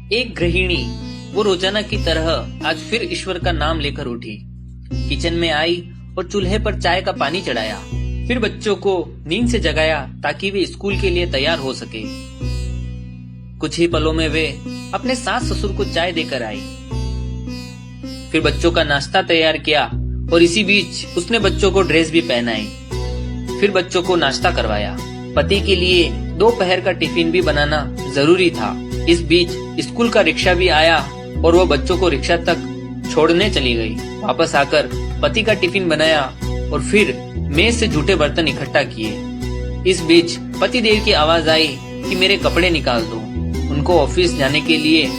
एक गृहिणी वो रोजाना की तरह आज फिर ईश्वर का नाम लेकर उठी। किचन में आई और चूल्हे पर चाय का पानी चढ़ाया। फिर बच्चों को नींद से जगाया ताकि वे स्कूल के लिए तैयार हो सके। कुछ ही पलों में वे अपने सास ससुर को चाय देकर आई। फिर बच्चों का नाश्ता तैयार किया और इसी बीच उसने बच्चों को ड्रेस भी पहनाई। फिर बच्चों को नाश्ता करवाया। पति के लिए दोपहर का टिफिन भी बनाना जरूरी था। इस बीच स्कूल का रिक्शा भी आया और वो बच्चों को रिक्शा तक छोड़ने चली गई। वापस आकर पति का टिफिन बनाया और फिर मेज से जूठे बर्तन इकट्ठा किए। इस बीच पति देव की आवाज आई कि मेरे कपड़े निकाल दो। उनको ऑफिस जाने के लिए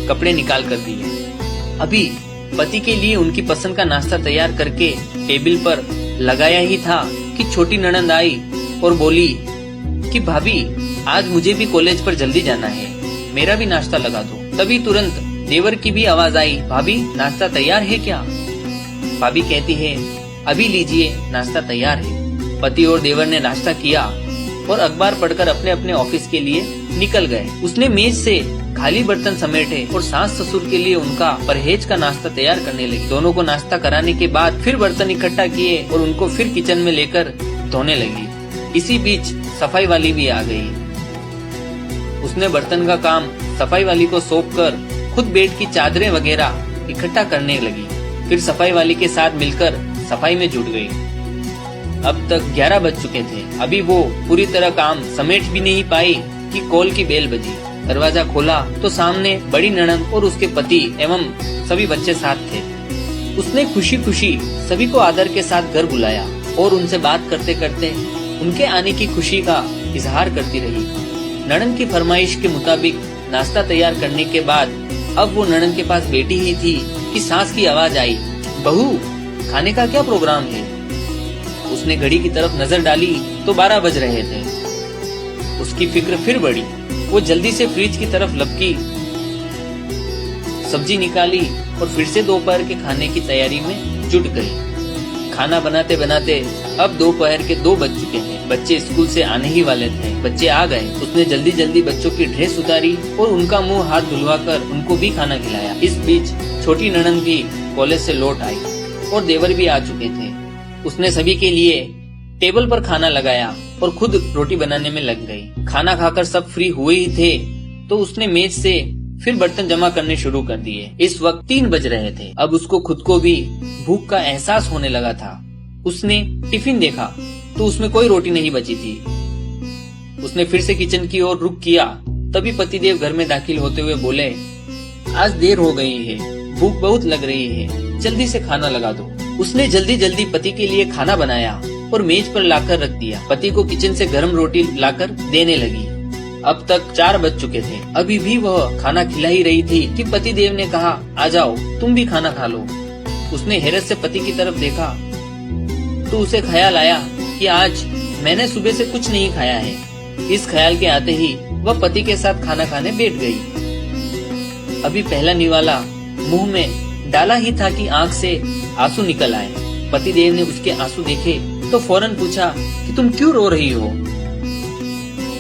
कपड़े निकाल कर दिए। अभी पति के लिए उनकी पसंद का नाश्ता तैयार करके टेबल पर लगाया ही था कि छोटी ननद आई और बोली कि भाभी आज मुझे भी कॉलेज पर जल्दी जाना है, मेरा भी नाश्ता लगा दो। तभी तुरंत देवर की भी आवाज आई, भाभी नाश्ता तैयार है क्या? भाभी कहती है अभी लीजिए नाश्ता तैयार है। पति और देवर ने नाश्ता किया और अखबार पढ़कर अपने अपने ऑफिस के लिए निकल गए। उसने मेज से खाली बर्तन समेटे और सास ससुर के लिए उनका परहेज का नाश्ता तैयार करने लगी। दोनों को नाश्ता कराने के बाद फिर बर्तन इकट्ठा किए और उनको फिर किचन में लेकर धोने लगी। इसी बीच सफाई वाली भी आ गई। उसने बर्तन का काम सफाई वाली को सौंपकर खुद बेड की चादरें वगैरह इकट्ठा करने लगी। फिर सफाई वाली के साथ मिलकर सफाई में जुट गई। अब तक 11 बज चुके थे। अभी वो पूरी तरह काम समेट भी नहीं पाई कि कॉल की बेल बजी। दरवाजा खोला तो सामने बड़ी ननद और उसके पति एवं सभी बच्चे साथ थे। उसने खुशी खुशी सभी को आदर के साथ घर बुलाया और उनसे बात करते करते उनके आने की खुशी का इजहार करती रही। ननद की फरमाइश के मुताबिक नाश्ता तैयार करने के बाद अब वो ननद के पास बैठी ही थी कि सास की आवाज आई, बहू खाने का क्या प्रोग्राम है? उसने घड़ी की तरफ नजर डाली तो 12 बज रहे थे। उसकी फिक्र फिर बढ़ी। वो जल्दी से फ्रिज की तरफ लपकी, सब्जी निकाली और फिर से दोपहर के खाने की तैयारी में जुट गई। खाना बनाते बनाते अब दोपहर के 2 बज चुके हैं। बच्चे स्कूल से आने ही वाले थे। बच्चे आ गए। उसने जल्दी जल्दी बच्चों की ड्रेस उतारी और उनका मुंह हाथ धुलवाकर उनको भी खाना खिलाया। इस बीच छोटी ननद भी कॉलेज से लौट आई और देवर भी आ चुके थे। उसने सभी के लिए टेबल पर खाना लगाया और खुद रोटी बनाने में लग गई। खाना खाकर सब फ्री हुए ही थे तो उसने मेज से फिर बर्तन जमा करने शुरू कर दिए। इस वक्त 3 बज रहे थे। अब उसको खुद को भी भूख का एहसास होने लगा था। उसने टिफिन देखा तो उसमें कोई रोटी नहीं बची थी। उसने फिर से किचन की ओर रुख किया। तभी पतिदेव घर में दाखिल होते हुए बोले, आज देर हो गई है, भूख बहुत लग रही है, जल्दी से खाना लगा दो। उसने जल्दी जल्दी पति के लिए खाना बनाया और मेज पर लाकर रख दिया। पति को किचन से गर्म रोटी लाकर देने लगी। अब तक 4 बज चुके थे। अभी भी वह खाना खिला ही रही थी कि पति देव ने कहा, आ जाओ तुम भी खाना खा लो। उसने हैरत से पति की तरफ देखा तो उसे ख्याल आया कि आज मैंने सुबह से कुछ नहीं खाया है। इस ख्याल के आते ही वह पति के साथ खाना खाने बैठ गई। अभी पहला निवाला मुंह में डाला ही था कि आंख से आंसू निकल आए। पति देव ने उसके आंसू देखे तो फौरन पूछा कि तुम क्यों रो रही हो?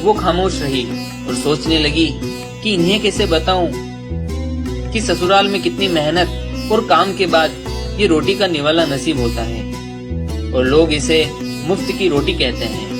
वो खामोश रही और सोचने लगी कि इन्हें कैसे बताऊं कि ससुराल में कितनी मेहनत और काम के बाद ये रोटी का निवाला नसीब होता है और लोग इसे मुफ्त की रोटी कहते हैं।